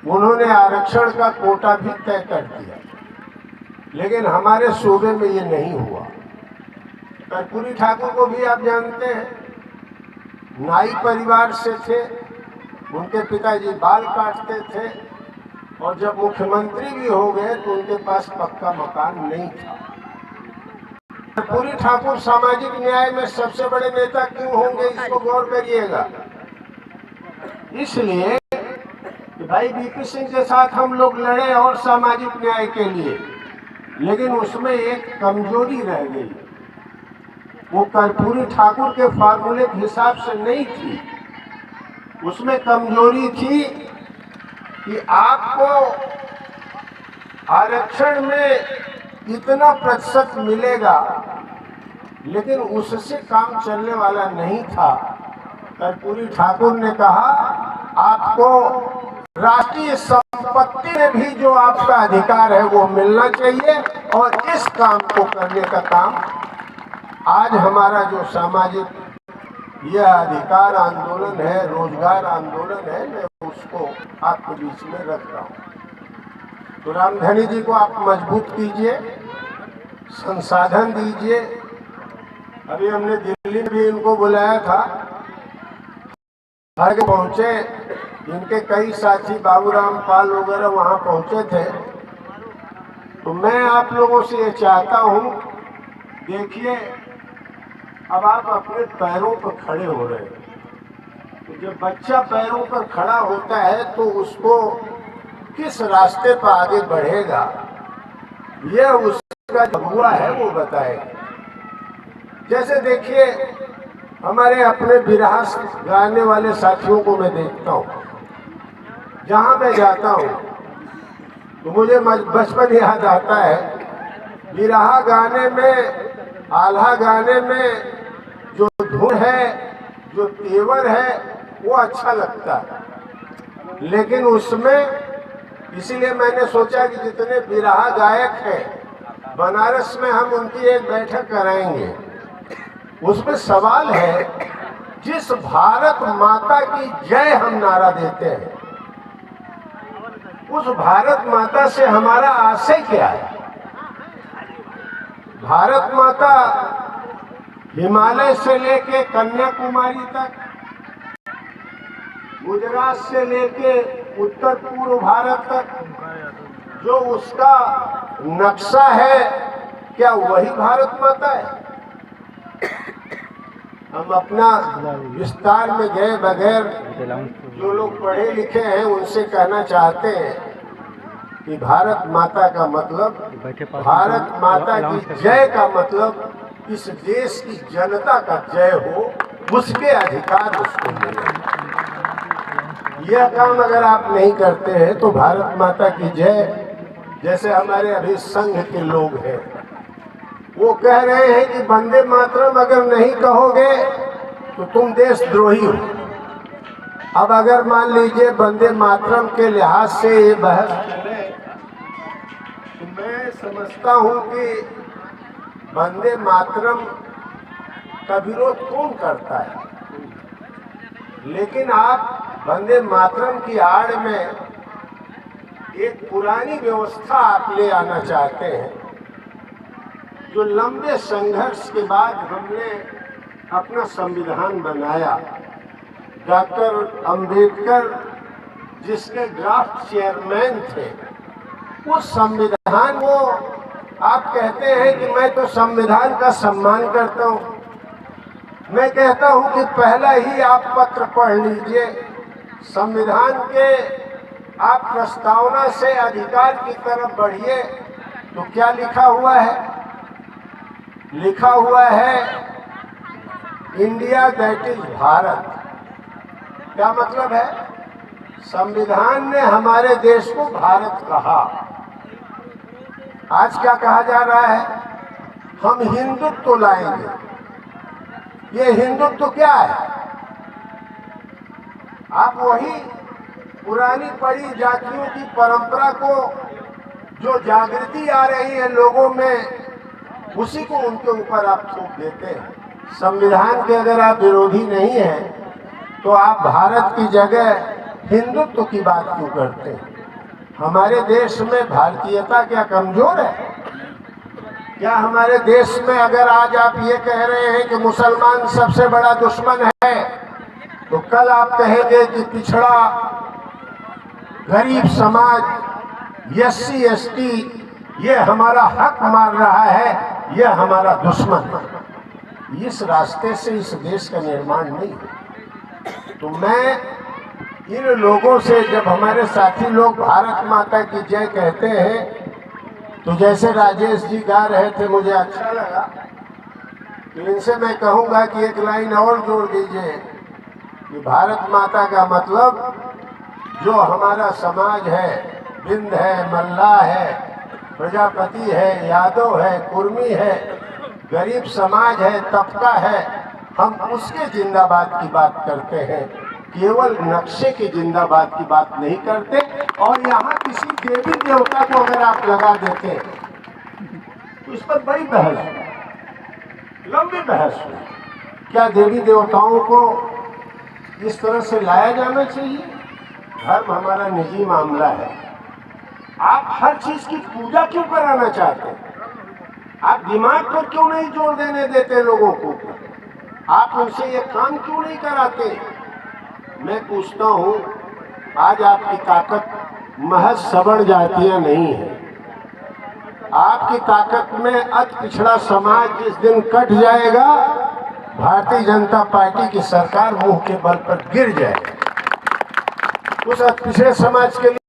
उन्होंने आरक्षण का कोटा भी तय कर दिया, लेकिन हमारे सूबे में ये नहीं हुआ। कर्पूरी ठाकुर को भी आप जानते हैं, नाई परिवार से थे, उनके पिताजी बाल काटते थे और जब मुख्यमंत्री भी हो गए तो उनके पास पक्का मकान नहीं था। कर्पूरी ठाकुर सामाजिक न्याय में सबसे बड़े नेता क्यों होंगे, इसको गौर करिएगा। इसलिए कि भाई वीपी सिंह के साथ हम लोग लड़े और सामाजिक न्याय के लिए, लेकिन उसमें एक कमजोरी रह गई। वो कर्पूरी ठाकुर के फार्मूले के हिसाब से नहीं थी, उसमें कमजोरी थी कि आपको आरक्षण में इतना प्रतिशत मिलेगा, लेकिन उससे काम चलने वाला नहीं था। कर्पूरी ठाकुर ने कहा आपको राष्ट्रीय संपत्ति में भी जो आपका अधिकार है वो मिलना चाहिए, और इस काम को करने का काम आज हमारा जो सामाजिक यह अधिकार आंदोलन है, रोजगार आंदोलन है, मैं उसको आपके बीच में रख रहा हूँ। तो रामधनी जी को आप मजबूत कीजिए, संसाधन दीजिए। अभी हमने दिल्ली में भी इनको बुलाया था, आगे पहुंचे, इनके कई साथी बाबूराम पाल वगैरह वहां पहुंचे थे। तो मैं आप लोगों से ये चाहता हूं, देखिए अब आप अपने पैरों पर खड़े हो रहे हैं। तो जब बच्चा पैरों पर खड़ा होता है तो उसको किस रास्ते पर आगे बढ़ेगा, यह उसका जो हुआ है वो बताएगा। जैसे देखिए हमारे अपने बिरहा गाने वाले साथियों को मैं देखता हूँ, जहाँ मैं जाता हूँ तो मुझे बचपन याद आता है। बिरहा गाने में, आल्हा गाने में जो धुन है, जो तेवर है, वो अच्छा लगता है, लेकिन उसमें इसीलिए मैंने सोचा कि जितने बिरहा गायक हैं बनारस में हम उनकी एक बैठक कराएंगे। उसमें सवाल है, जिस भारत माता की जय हम नारा देते हैं, उस भारत माता से हमारा आशय क्या है? भारत माता हिमालय से लेके कन्याकुमारी तक, गुजरात से लेके उत्तर पूर्व भारत तक जो उसका नक्शा है, क्या वही भारत माता है? हम अपना विस्तार में गए बगैर जो लोग पढ़े लिखे हैं उनसे कहना चाहते हैं कि भारत माता का मतलब, भारत माता की जय का मतलब इस देश की जनता का जय हो, उसके अधिकार उसको मिले। यह काम अगर आप नहीं करते हैं तो भारत माता की जय, जैसे हमारे अभी संघ के लोग हैं, वो कह रहे हैं कि वंदे मातरम अगर नहीं कहोगे तो तुम देशद्रोही हो। अब अगर मान लीजिए वंदे मातरम के लिहाज से ये बहस चले, तो मैं समझता हूं कि वंदे मातरम का विरोध कौन करता है, लेकिन आप वंदे मातरम की आड़ में एक पुरानी व्यवस्था आप ले आना चाहते हैं, जो लंबे संघर्ष के बाद हमने अपना संविधान बनाया। डॉक्टर अंबेडकर जिसके ड्राफ्ट चेयरमैन थे, उस संविधान को आप कहते हैं कि मैं तो संविधान का सम्मान करता हूँ। मैं कहता हूँ कि पहला ही आप पत्र पढ़ लीजिए, संविधान के आप प्रस्तावना से अधिकार की तरफ बढ़िए, तो क्या लिखा हुआ है? लिखा हुआ है इंडिया दैट इज भारत। क्या मतलब है? संविधान ने हमारे देश को भारत कहा। आज क्या कहा जा रहा है? हम हिंदुत्व लाएंगे। ये हिंदुत्व क्या है? आप वही पुरानी पड़ी जातियों की परंपरा को, जो जागृति आ रही है लोगों में, उसी को उनके ऊपर आप थोप देते हैं। संविधान के अगर आप विरोधी नहीं हैं तो आप भारत की जगह हिंदुत्व की बात क्यों करते हैं? हमारे देश में भारतीयता क्या कमजोर है? क्या हमारे देश में अगर आज आप ये कह रहे हैं कि मुसलमान सबसे बड़ा दुश्मन है, तो कल आप कहेंगे कि पिछड़ा गरीब समाज एससी एसटी ये हमारा हक मार रहा है, ये हमारा दुश्मन है। इस रास्ते से इस देश का निर्माण नहीं है। तो मैं इन लोगों से, जब हमारे साथी लोग भारत माता की जय कहते हैं, तो जैसे राजेश जी गा रहे थे मुझे अच्छा लगा, तो इनसे मैं कहूँगा कि एक लाइन और जोड़ दीजिए कि भारत माता का मतलब जो हमारा समाज है, बिंद है, मल्लाह है, प्रजापति है, यादव है, कुर्मी है, गरीब समाज है, तबका है, हम उसके जिंदाबाद की बात करते हैं, केवल नक्शे के जिंदाबाद की बात नहीं करते। और यहाँ किसी देवी देवता को अगर आप लगा देते तो इस पर बड़ी बहस है, लंबी बहस है। क्या देवी देवताओं को इस तरह से लाया जाना चाहिए? धर्म हमारा निजी मामला है। आप हर चीज की पूजा क्यों कराना चाहते हैं? आप दिमाग पर क्यों नहीं जोर देने देते लोगों को? आप उनसे ये काम क्यों नहीं कराते? मैं पूछता हूँ, आज आपकी ताकत महज सवर्ण जातियां नहीं है। आपकी ताकत में अति पिछड़ा समाज जिस दिन कट जाएगा, भारतीय जनता पार्टी की सरकार मुंह के बल पर गिर जाएगी। उस अति पिछड़े समाज के लिए